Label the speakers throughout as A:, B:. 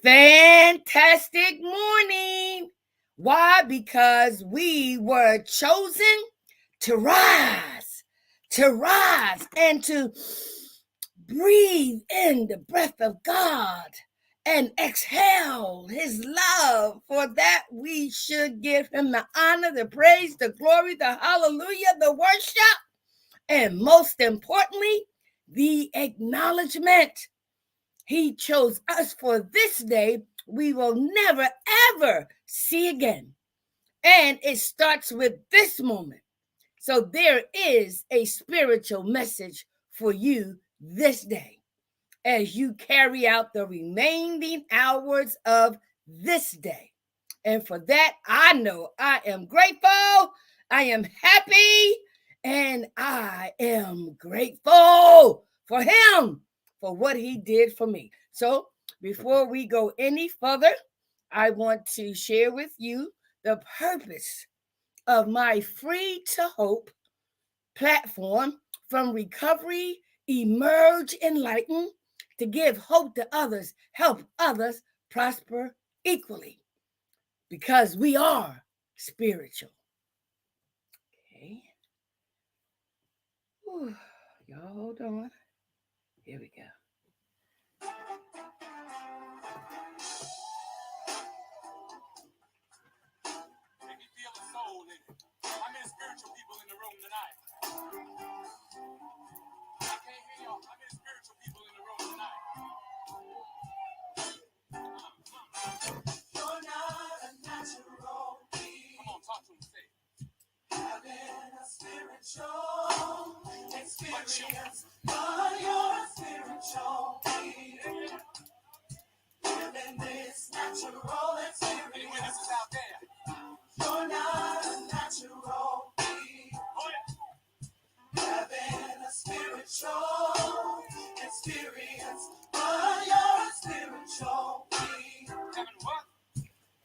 A: Fantastic morning. Why? Because we were chosen to rise, and to breathe in the breath of God and exhale his love. For that, we should give him the honor, the praise, the glory, the hallelujah, the worship, and most importantly, the acknowledgement. He chose us for this day we will never, ever see again. And it starts with this moment. So there is a spiritual message for you this day as you carry out the remaining hours of this day. And for that, I know I am grateful, I am happy, and I am grateful for him, for what he did for me. So before we go any further, I want to share with you the purpose of my Free to Hope platform, from recovery, emerge, enlighten, to give hope to others, help others prosper equally, because we are spiritual. Okay. Whew. Y'all hold on. Here we go. Make me feel the soul in it. How many spiritual people in the room tonight? I can't hear y'all. How many spiritual people in the room tonight? You're not a natural being. Come on, talk to him. Say it. Having a spiritual experience, but you're a spiritual being. Living this natural experience. Any witnesses out there? You're not a natural being. Oh, yeah. Having a spiritual experience, but you're a spiritual being. Having what?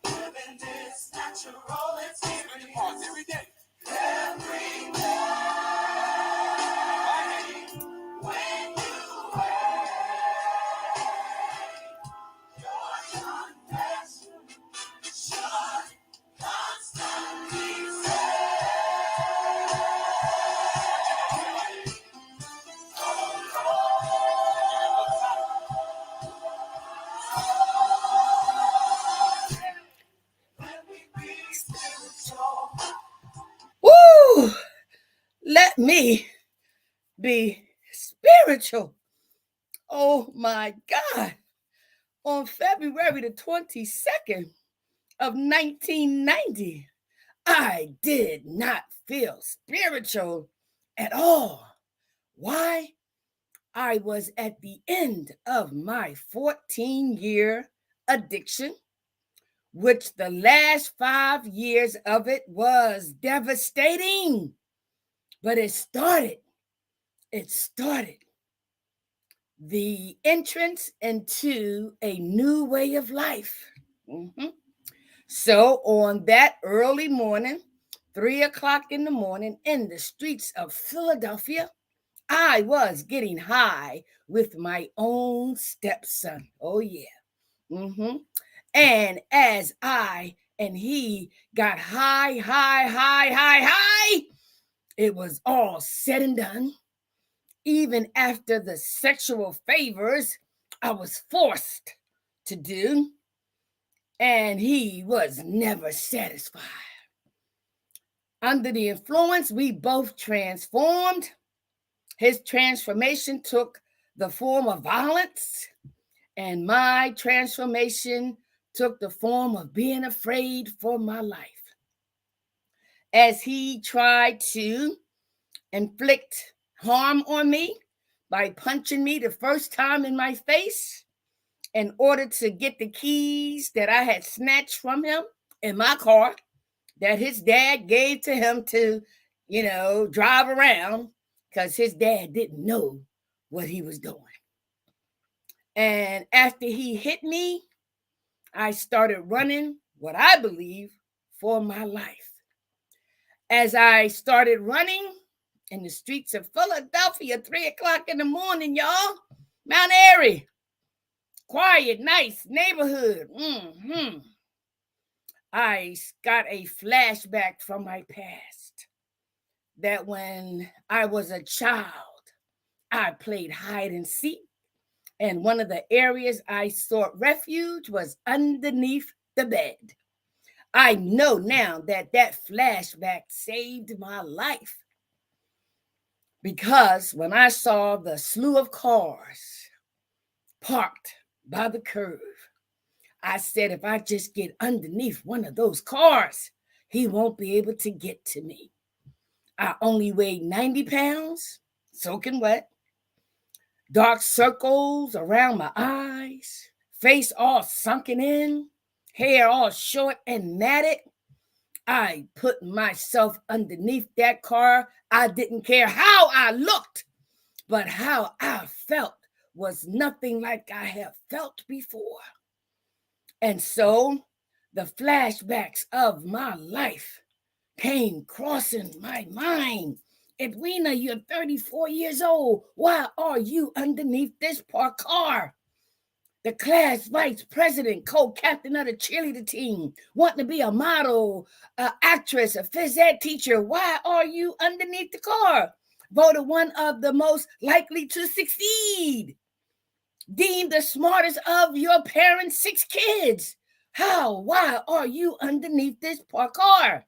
A: Living this natural experience. Every day. Every day. When you wake, your confession should constantly say, woo! Let me be spiritual. Oh my God. On February the 22nd of 1990, I did not feel spiritual at all. Why? I was at the end of my 14-year addiction, which the last 5 years of it was devastating. But it started the entrance into a new way of life. So on that early morning, 3:00 in the morning, in the streets of Philadelphia, I was getting high with my own stepson. Oh, yeah. And as I and he got high, it was all said and done. Even after the sexual favors I was forced to do, and he was never satisfied. Under the influence, we both transformed. His transformation took the form of violence, and my transformation took the form of being afraid for my life. As he tried to inflict harm on me by punching me the first time in my face in order to get the keys that I had snatched from him in my car that his dad gave to him to, drive around, because his dad didn't know what he was doing. And after he hit me, I started running, what I believe, for my life. As I started running in the streets of Philadelphia, 3:00 in the morning, y'all, Mount Airy, quiet, nice neighborhood. I got a flashback from my past that when I was a child, I played hide and seek, and one of the areas I sought refuge was underneath the bed. I know now that that flashback saved my life because when I saw the slew of cars parked by the curve, I said, if I just get underneath one of those cars, he won't be able to get to me. I only weighed 90 pounds, soaking wet, dark circles around my eyes, face all sunken in, hair all short and matted. I put myself underneath that car. I didn't care how I looked, but how I felt was nothing like I have felt before. And so the flashbacks of my life came crossing my mind. Edwina, you're 34 years old. Why are you underneath this parked car? The class vice president, co-captain of the cheerleader team, wanting to be a model, an actress, a phys ed teacher. Why are you underneath the car? Voted one of the most likely to succeed. Deemed the smartest of your parents' 6 kids. How? Why are you underneath this parked car?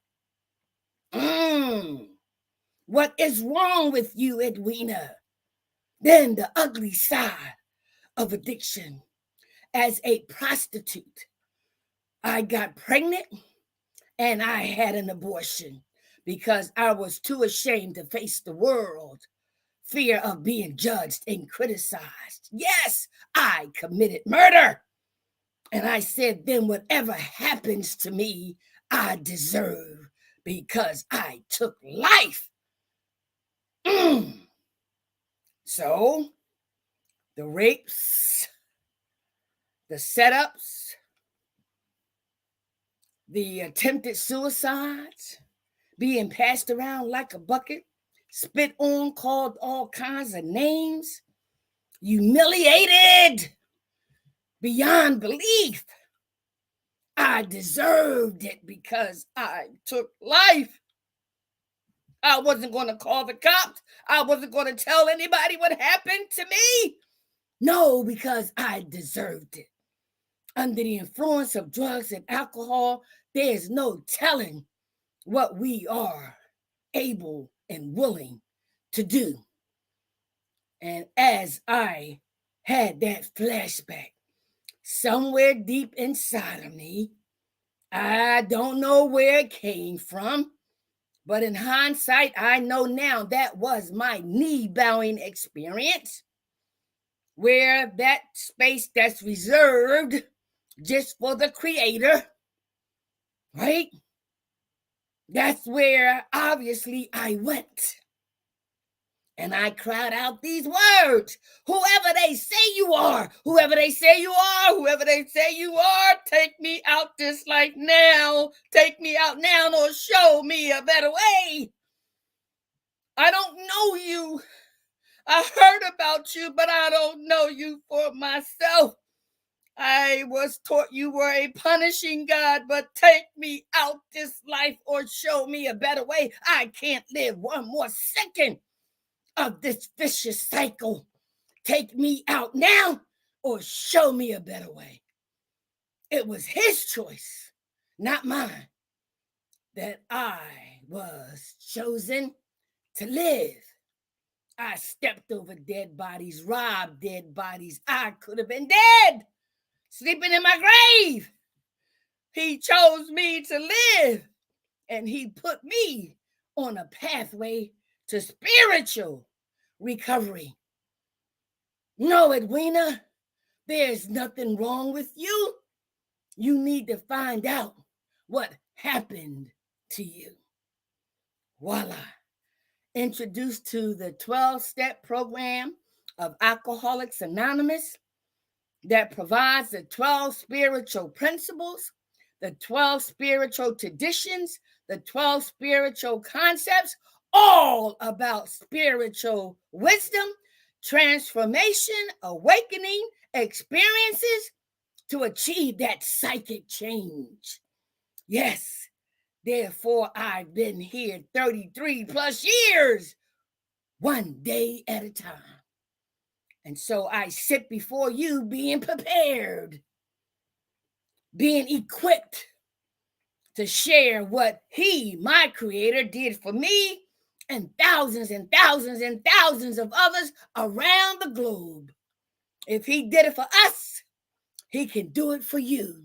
A: What is wrong with you, Edwina? Then the ugly side of addiction. As a prostitute, I got pregnant and I had an abortion because I was too ashamed to face the world. Fear of being judged and criticized. Yes, I committed murder. And I said, then whatever happens to me, I deserve because I took life. So, the rapes, the setups, the attempted suicides, being passed around like a bucket, spit on, called all kinds of names, humiliated beyond belief. I deserved it because I took life. I wasn't going to call the cops. I wasn't going to tell anybody what happened to me. No, because I deserved it. Under the influence of drugs and alcohol, there's no telling what we are able and willing to do. And as I had that flashback, somewhere deep inside of me, I don't know where it came from, but in hindsight, I know now that was my knee-bowing experience, where that space that's reserved just for the creator, right? That's where obviously I went. And I cried out these words: whoever they say you are, whoever they say you are, whoever they say you are, take me out this life now. Take me out now or show me a better way. I don't know you. I heard about you, but I don't know you for myself. I was taught you were a punishing God, but take me out this life or show me a better way. I can't live one more second of this vicious cycle. Take me out now or show me a better way. It was his choice, not mine, that I was chosen to live. I stepped over dead bodies, robbed dead bodies. I could have been dead, sleeping in my grave. He chose me to live, and he put me on a pathway to spiritual recovery. No, Edwina, there's nothing wrong with you. You need to find out what happened to you. Voila. Introduced to the 12-step program of Alcoholics Anonymous that provides the 12 spiritual principles, the 12 spiritual traditions, the 12 spiritual concepts, all about spiritual wisdom, transformation, awakening, experiences to achieve that psychic change. Yes, therefore I've been here 33 plus years, one day at a time. And so I sit before you being prepared, being equipped to share what he, my creator, did for me and thousands and thousands and thousands of others around the globe. If he did it for us, he can do it for you.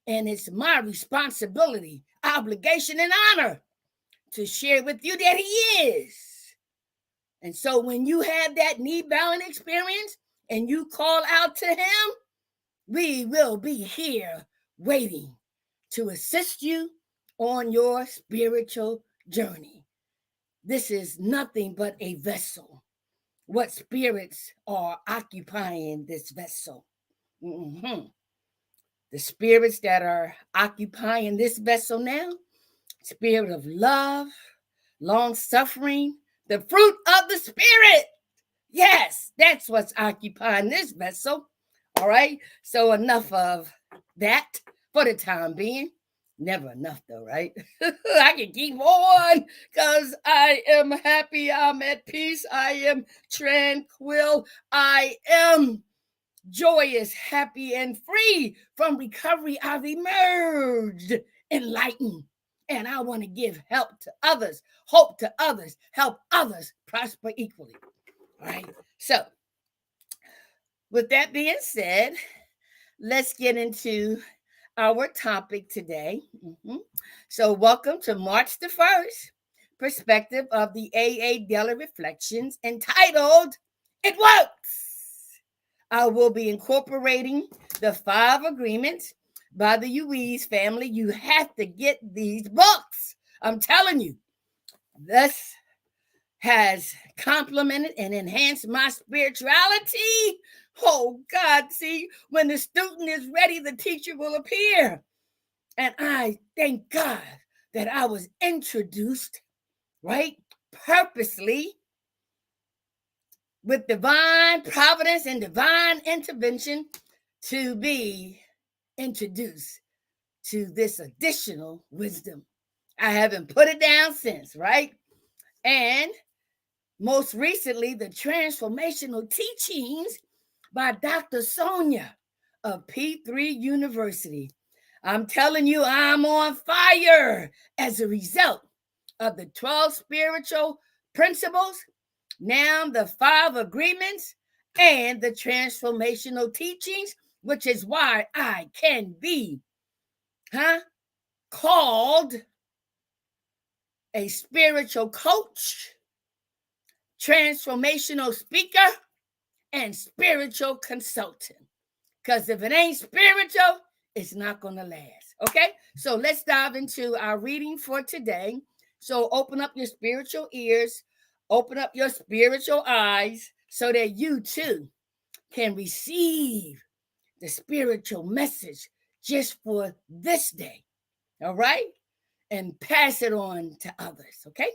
A: And it's my responsibility, obligation, and honor to share with you that he is. And so when you have that knee-bowing experience and you call out to him, we will be here waiting to assist you on your spiritual journey. This is nothing but a vessel. What spirits are occupying this vessel? The spirits that are occupying this vessel now, spirit of love, long-suffering, the fruit of the Spirit. Yes, that's what's occupying this vessel. All right, so enough of that for the time being. Never enough though, right? I can keep on because I am happy, I'm at peace, I am tranquil, I am joyous, happy, and free from recovery. I've emerged enlightened, and I want to give help to others, hope to others, help others prosper equally. All right, so with that being said, let's get into our topic today. So welcome to March the 1st, perspective of the AA Daily Reflections entitled, It Works. I will be incorporating the 5 agreements by the Uiz family. You have to get these books. I'm telling you, this has complemented and enhanced my spirituality. Oh God, see, when the student is ready, the teacher will appear. And I thank God that I was introduced, right, purposely with divine providence and divine intervention to be introduced to this additional wisdom. I haven't put it down since, right? And most recently, the Transformational Teachings by Dr. Sonja of P3 University. I'm telling you, I'm on fire as a result of the 12 spiritual principles, now the 5 agreements, and the transformational teachings, which is why I can be called a spiritual coach, transformational speaker, and spiritual consultant. Because if it ain't spiritual, it's not going to last. Okay? So let's dive into our reading for today. So open up your spiritual ears, open up your spiritual eyes so that you too can receive the spiritual message just for this day. All right? And pass it on to others. Okay?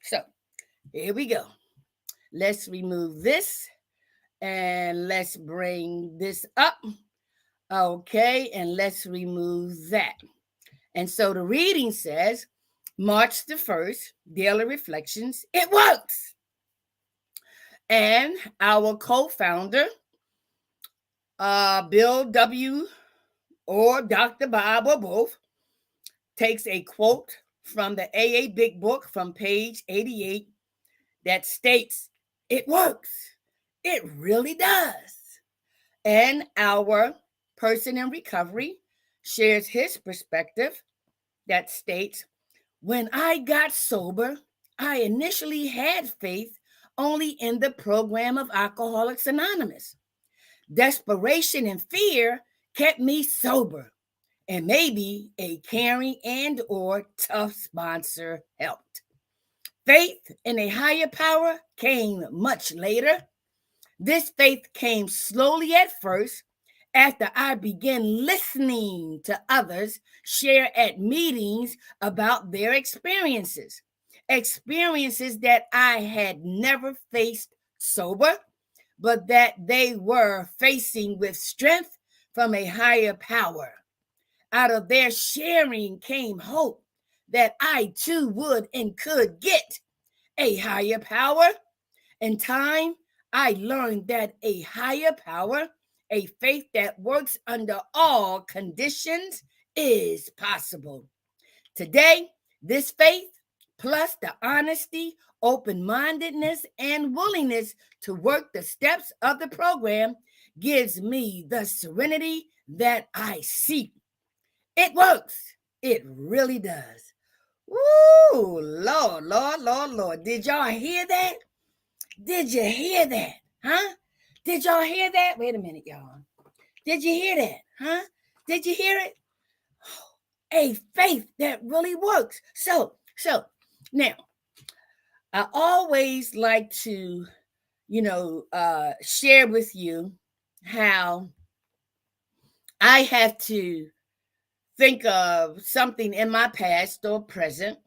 A: So here we go. Let's remove this and let's bring this up. Okay, and let's remove that. And so the reading says, March the 1st, Daily Reflections, It Works. And our co-founder, Bill W. or Dr. Bob or both, takes a quote from the AA Big Book from page 88 that states, it works. It really does. And our person in recovery shares his perspective that states, when I got sober, I initially had faith only in the program of Alcoholics Anonymous. Desperation and fear kept me sober, and maybe a caring and or tough sponsor helped. Faith in a higher power came much later. This faith came slowly at first after I began listening to others share at meetings about their experiences that I had never faced sober, but that they were facing with strength from a higher power. Out of their sharing came hope that I too would and could get a higher power. In time, I learned that a higher power, a faith that works under all conditions, is possible. Today, this faith, plus the honesty, open mindedness, and willingness to work the steps of the program, gives me the serenity that I seek. It works. It really does. Woo! Lord, Lord, Lord, Lord. Did y'all hear that? Did you hear that? Huh? Did y'all hear that? Wait a minute, y'all. Did you hear that? Huh? Did you hear it? A faith that really works. So now I always like to, share with you how I have to think of something in my past or present,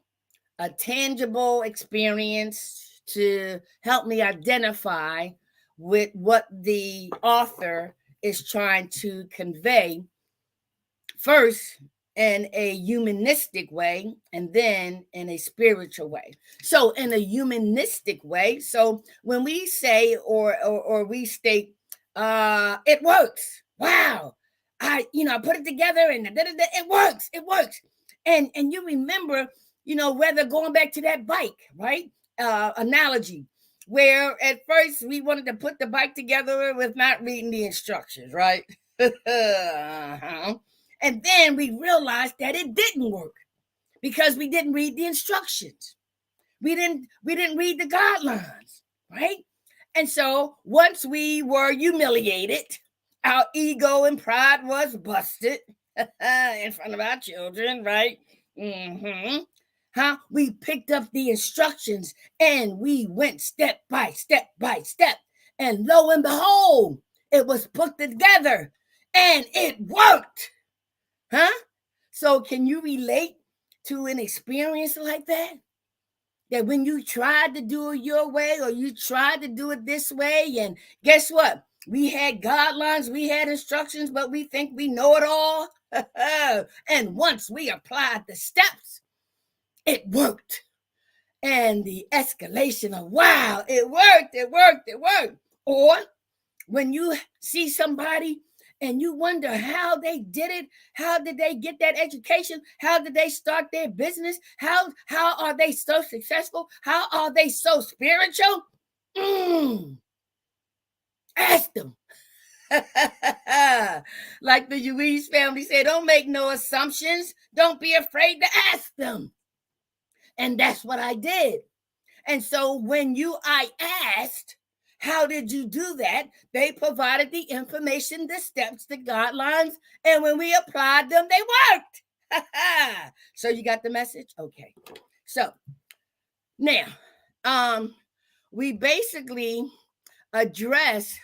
A: a tangible experience to help me identify with what the author is trying to convey, first in a humanistic way and then in a spiritual way. So in a humanistic way, so when we say or we state it works. Wow. I put it together and it works. And you remember, whether going back to that bike, right? Analogy, where at first we wanted to put the bike together with not reading the instructions, right? Uh-huh. And then we realized that it didn't work because we didn't read the instructions. We didn't read the guidelines, right? And so once we were humiliated, our ego and pride was busted in front of our children, right? Mm-hmm. We picked up the instructions and we went step by step by step. And lo and behold, it was put together and it worked. So can you relate to an experience like that? That when you tried to do it your way or you tried to do it this way, and guess what? We had guidelines, we had instructions, but we think we know it all. And once we applied the steps, it worked. And the escalation of, wow, it worked. Or when you see somebody and you wonder how they did it, how did they get that education, how did they start their business, how are they so successful, how are they so spiritual? Ask them. Like the Louise family said, don't make no assumptions, don't be afraid to ask them. And that's what I did. And so when I asked, how did you do that? They provided the information, the steps, the guidelines, and when we applied them, they worked. So you got the message? Okay. So now, we basically address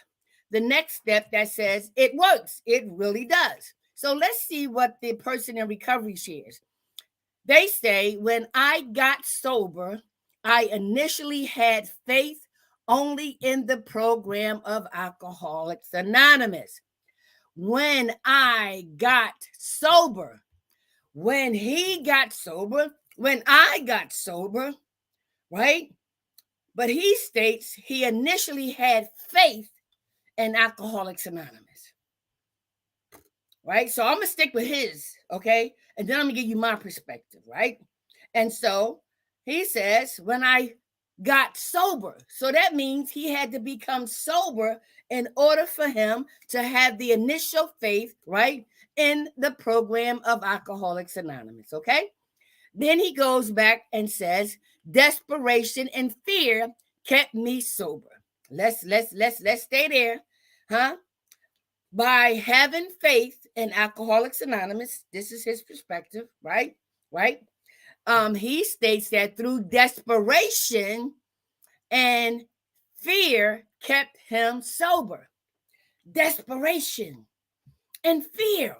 A: the next step that says it works. It really does. So let's see what the person in recovery shares. They say, when I got sober, I initially had faith only in the program of Alcoholics Anonymous. When I got sober, when I got sober, right? But he states he initially had faith in Alcoholics Anonymous, right? So I'm going to stick with his, okay? And then I'm going to give you my perspective, right? And so he says, when I got sober. So that means he had to become sober in order for him to have the initial faith, right, in the program of Alcoholics Anonymous, okay? Then he goes back and says, desperation and fear kept me sober. Let's stay there, By having faith in Alcoholics Anonymous, this is his perspective, right? He states that through desperation and fear kept him sober. Desperation and fear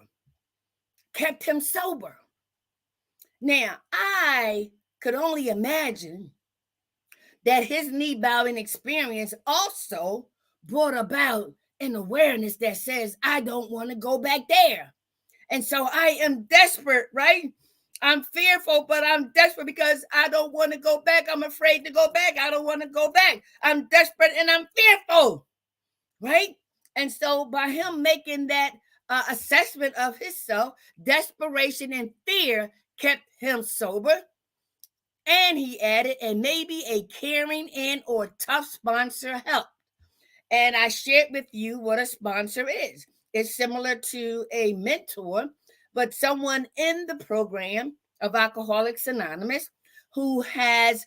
A: kept him sober. Now, I could only imagine that his knee bowing experience also brought about an awareness that says, I don't want to go back there. And so I am desperate, right? I'm fearful, but I'm desperate because I don't want to go back. I'm afraid to go back. I don't want to go back. I'm desperate and I'm fearful, right? And so by him making that assessment of himself, desperation and fear kept him sober. And he added, and maybe a caring and or tough sponsor helped. And I shared with you what a sponsor is. It's similar to a mentor, but someone in the program of Alcoholics Anonymous who has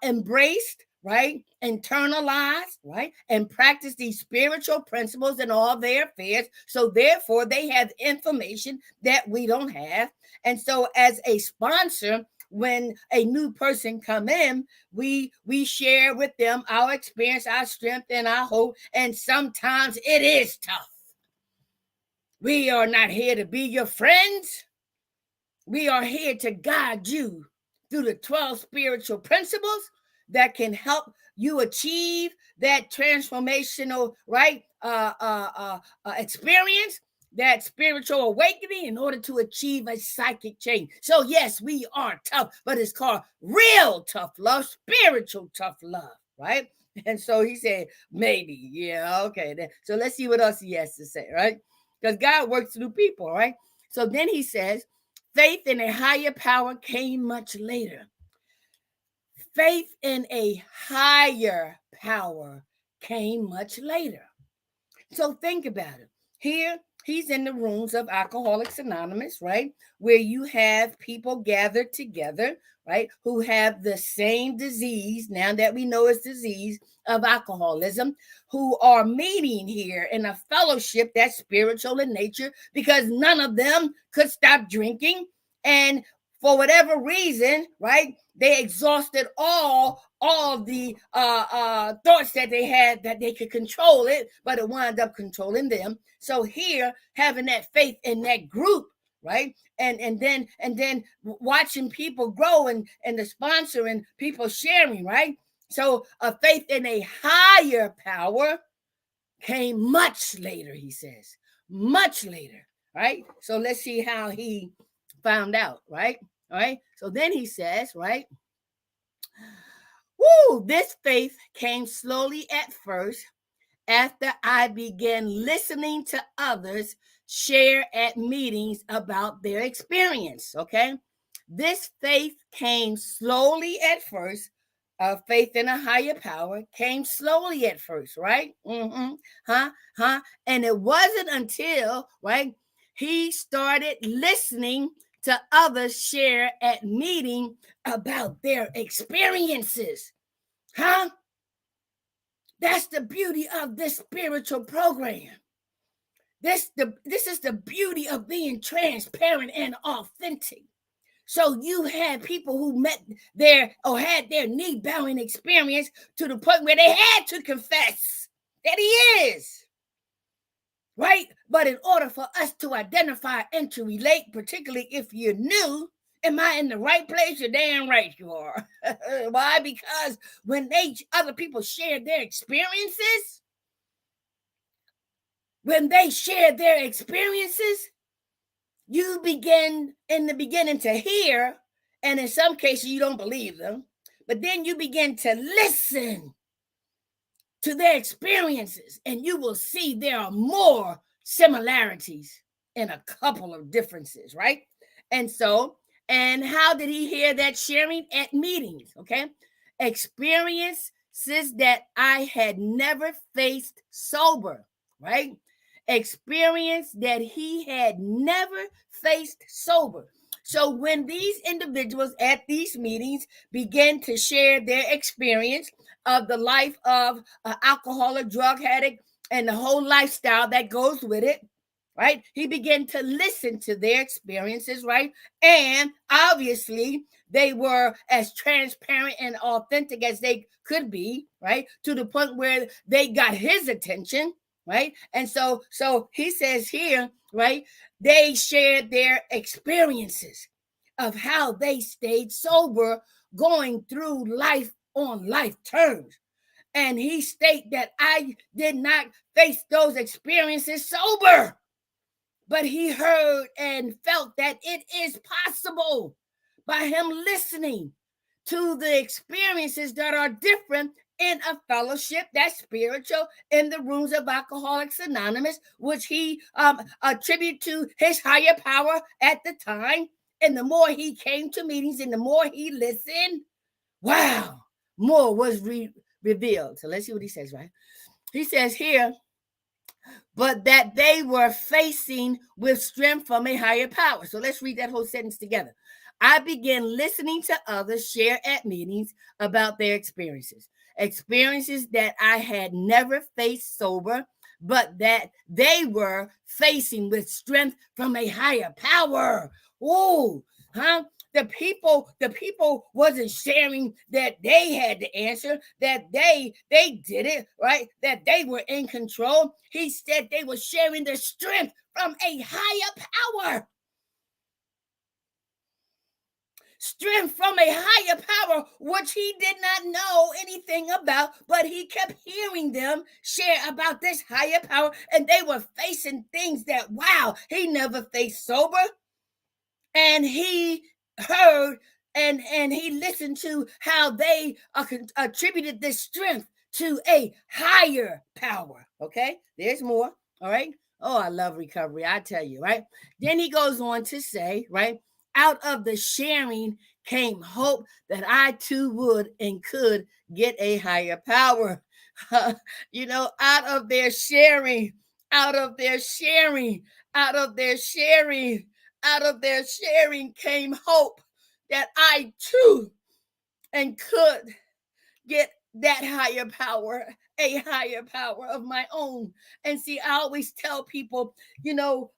A: embraced, right, internalized, right, and practiced these spiritual principles in all their affairs. So therefore, they have information that we don't have. And so as a sponsor, when a new person come in, we share with them our experience, our strength, and our hope. And sometimes it is tough. We are not here to be your friends. We are here to guide you through the 12 spiritual principles that can help you achieve that transformational, right, experience, that spiritual awakening in order to achieve a psychic change. So yes, we are tough, but it's called real tough love, spiritual tough love, right? And so he said, maybe, yeah, okay. Then. So let's see what else he has to say, right? Because God works through people, right? So then he says, faith in a higher power came much later. Faith in a higher power came much later. So think about it. Here, he's in the rooms of Alcoholics Anonymous, right? Where you have people gathered together, right? Who have the same disease, now that we know it's disease of alcoholism, who are meeting here in a fellowship that's spiritual in nature because none of them could stop drinking. And for whatever reason, right, they exhausted all the thoughts that they had that they could control it, but it wound up controlling them. So here, having that faith in that group, right, and then watching people grow and the sponsor and people sharing, right. So a faith in a higher power came much later, he says, much later, right. So let's see how he found out, right. All right. So then he says, right, woo, this faith came slowly at first after I began listening to others share at meetings about their experience. Okay. This faith came slowly at first. Faith in a higher power came slowly at first, right? And it wasn't until, right, he started listening to others share at meeting about their experiences. That's the beauty of this spiritual program. This is the beauty of being transparent and authentic. So you had people who met their or had their knee-bowing experience to the point where they had to confess that he is. Right? But in order for us to identify and to relate, particularly if you're new, am I in the right place? You're damn right you are. Why? Because when other people share their experiences, you begin in the beginning to hear, and in some cases you don't believe them, but then you begin to listen to their experiences, and you will see there are more similarities and a couple of differences, right? And so, and how did he hear that sharing? At meetings, okay? Experiences that I had never faced sober, right? Experience that he had never faced sober. So when these individuals at these meetings began to share their experience of the life of an alcoholic, drug addict, and the whole lifestyle that goes with it, right? He began to listen to their experiences, right? And obviously, they were as transparent and authentic as they could be, right? To the point where they got his attention, right? And so he says here, right? They shared their experiences of how they stayed sober going through life on life terms. And he stated that I did not face those experiences sober, but he heard and felt that it is possible by him listening to the experiences that are different in a fellowship that's spiritual in the rooms of Alcoholics Anonymous, which he attributed to his higher power at the time. And the more he came to meetings and the more he listened, wow, more was revealed. So let's see what he says, right? He says here, but that they were facing with strength from a higher power. So let's read that whole sentence together. I began listening to others share at meetings about their experiences that I had never faced sober, but that they were facing with strength from a higher power. Oh, huh? The people wasn't sharing that they had the answer, that they did it, right? That they were in control. He said they were sharing their strength from a higher power. Strength from a higher power, which he did not know anything about, but he kept hearing them share about this higher power, and they were facing things that, wow, he never faced sober. And he heard and he listened to how they attributed this strength to a higher power. Okay, there's more. All right. Oh, I love recovery, I tell you, right? Then he goes on to say, right, out of the sharing came hope that I too would and could get a higher power. You know, out of their sharing, out of their sharing, out of their sharing, out of their sharing came hope that I too and could get that higher power, a higher power of my own. And see, I always tell people, you know,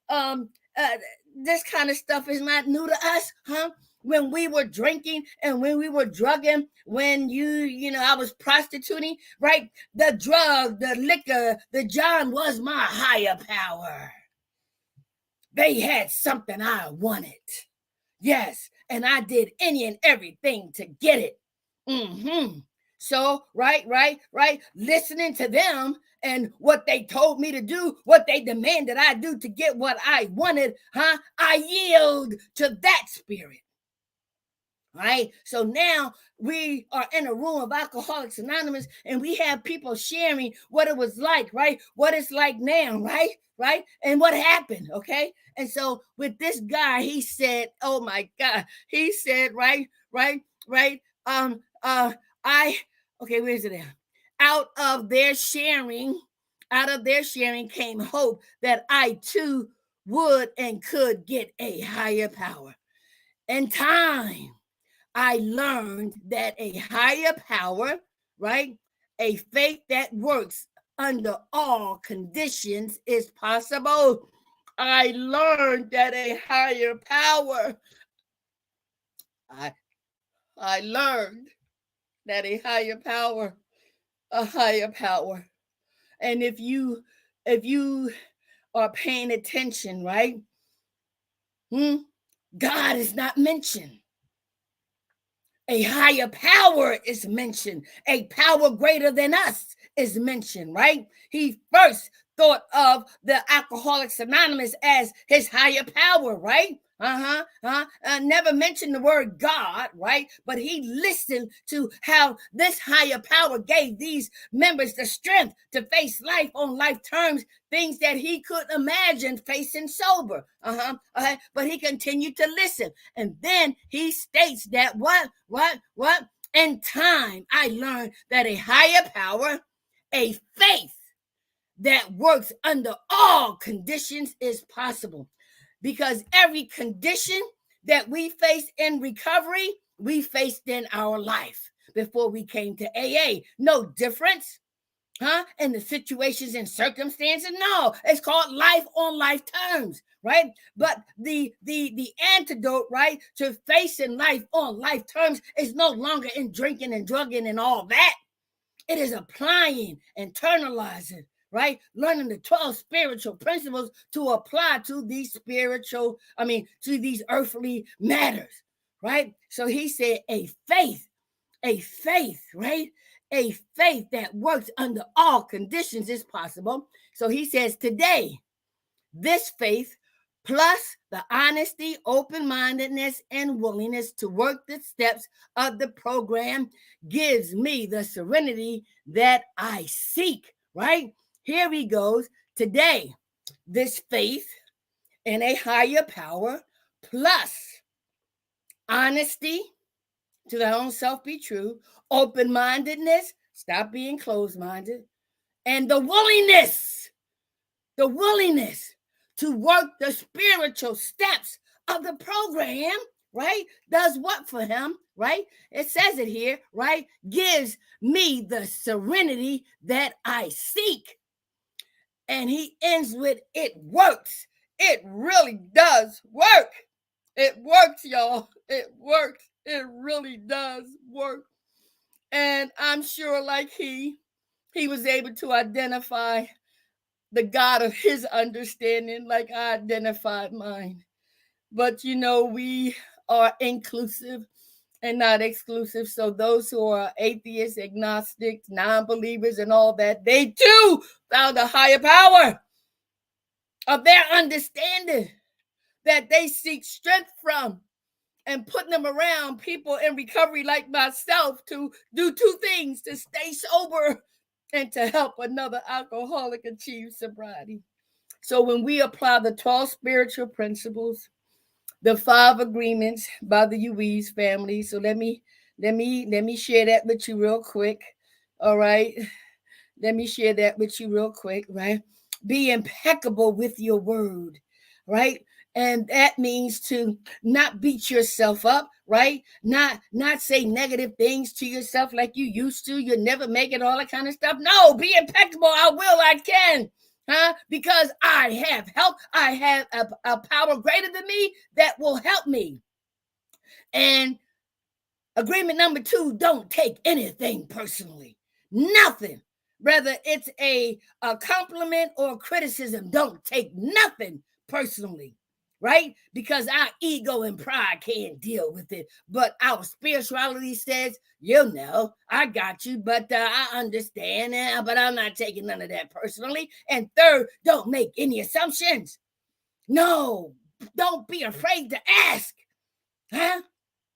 A: this kind of stuff is not new to us, huh? When we were drinking and when we were drugging, when I was prostituting, right? The drug, the liquor, the John was my higher power. They had something I wanted. Yes, and I did any and everything to get it. So, right, listening to them and what they told me to do, what they demanded I do to get what I wanted, huh? I yield to that spirit. Right? So now we are in a room of Alcoholics Anonymous and we have people sharing what it was like, right? What it's like now, right? Right? And what happened, okay? And so with this guy, he said, oh my God, he said, right, where's it at? Out of their sharing came hope that I too would and could get a higher power. In time, I learned that a higher power, right? A faith that works under all conditions is possible. I learned that a higher power. I learned that a higher power. And if you are paying attention, right? God is not mentioned. A higher power is mentioned. A power greater than us is mentioned, right? He first thought of the Alcoholics Anonymous as his higher power, right? Never mentioned the word God, right? But he listened to how this higher power gave these members the strength to face life on life terms, things that he couldn't imagine facing sober. But he continued to listen. And then he states that what? In time, I learned that a higher power, a faith that works under all conditions is possible. Because every condition that we face in recovery, we faced in our life before we came to AA. No difference, huh? And the situations and circumstances, no. It's called life on life terms, right? But the antidote, right, to facing life on life terms is no longer in drinking and drugging and all that. It is applying, internalizing, right? Learning the 12 spiritual principles to apply to these to these earthly matters, right? So he said a faith, right? a faith that works under all conditions is possible. So he says today, this faith plus the honesty, open-mindedness, and willingness to work the steps of the program gives me the serenity that I seek, right? Here he goes. Today, this faith in a higher power plus honesty, to their own self be true, open-mindedness, stop being closed-minded, and the willingness to work the spiritual steps of the program, right? Does what for him, right? It says it here, right? Gives me the serenity that I seek. And he ends with, it works. It really does work. It works, y'all. It works. It really does work. And I'm sure like he was able to identify the God of his understanding like I identified mine. But we are inclusive and not exclusive. So those who are atheists, agnostics, non-believers, and all that, they too found a higher power of their understanding that they seek strength from, and putting them around people in recovery like myself to do two things: to stay sober and to help another alcoholic achieve sobriety. So when we apply the 12 spiritual principles, the 5 agreements by the Uiz family. So let me share that with you real quick. All right. Let me share that with you real quick, right? Be impeccable with your word, right? And that means to not beat yourself up, right? Not say negative things to yourself like you used to. You'll never make it, all that kind of stuff. No, be impeccable. I can. Because I have help. I have a power greater than me that will help me. And agreement number 2, don't take anything personally. Nothing. Whether it's a compliment or a criticism, don't take nothing personally, right? Because our ego and pride can't deal with it. But our spirituality says, I got you, but I understand, but I'm not taking none of that personally. And 3rd, don't make any assumptions. No, don't be afraid to ask.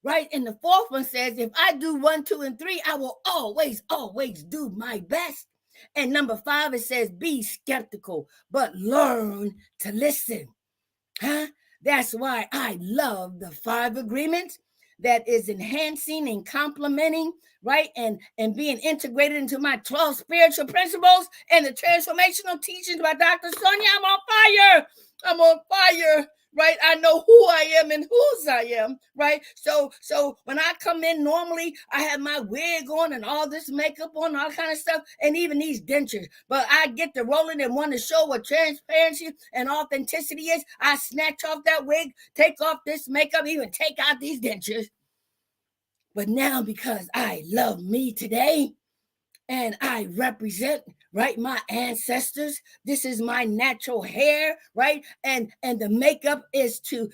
A: Right? And the 4th one says, if I do 1, 2, and 3, I will always do my best. And number 5, it says, be skeptical, but learn to listen. That's why I love the 5 agreements that is enhancing and complementing, right? And being integrated into my 12 spiritual principles and the transformational teachings by Dr. Sonja. I'm on fire. Right? I know who I am and whose I am, right? So when I come in, normally I have my wig on and all this makeup on, all kind of stuff, and even these dentures. But I get to rolling and want to show what transparency and authenticity is. I snatch off that wig, take off this makeup, even take out these dentures. But now, because I love me today, and I represent, right, my ancestors. This is my natural hair, right? And the makeup is to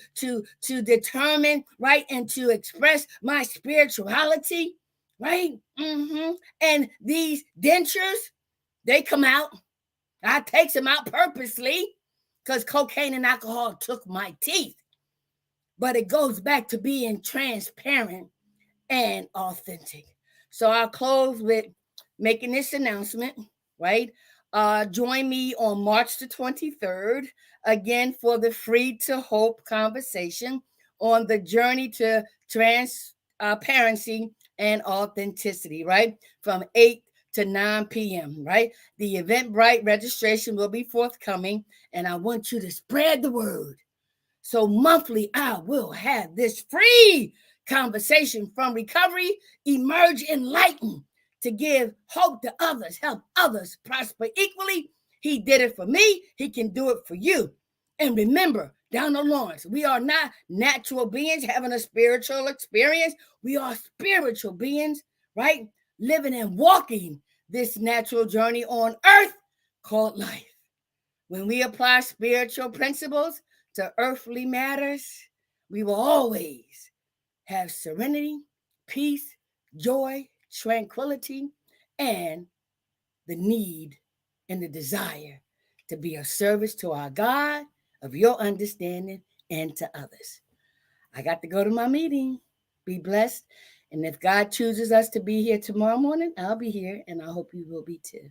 A: determine, right, and to express my spirituality, right? And these dentures, they come out. I take them out purposely because cocaine and alcohol took my teeth. But it goes back to being transparent and authentic. So I'll close with making this announcement, right? Join me on March the 23rd, again, for the Free to Hope conversation on the journey to transparency and authenticity, right? From 8 to 9 p.m., right? The Eventbrite registration will be forthcoming, and I want you to spread the word. So monthly, I will have this free conversation from recovery, emerge enlightened, to give hope to others, help others prosper equally. He did it for me. He can do it for you. And remember, down the Lawrence, we are not natural beings having a spiritual experience. We are spiritual beings, right? Living and walking this natural journey on earth called life. When we apply spiritual principles to earthly matters, we will always have serenity, peace, joy, tranquility, and the need and the desire to be of service to our God, of your understanding, and to others. I got to go to my meeting. Be blessed. And if God chooses us to be here tomorrow morning, I'll be here, and I hope you will be too.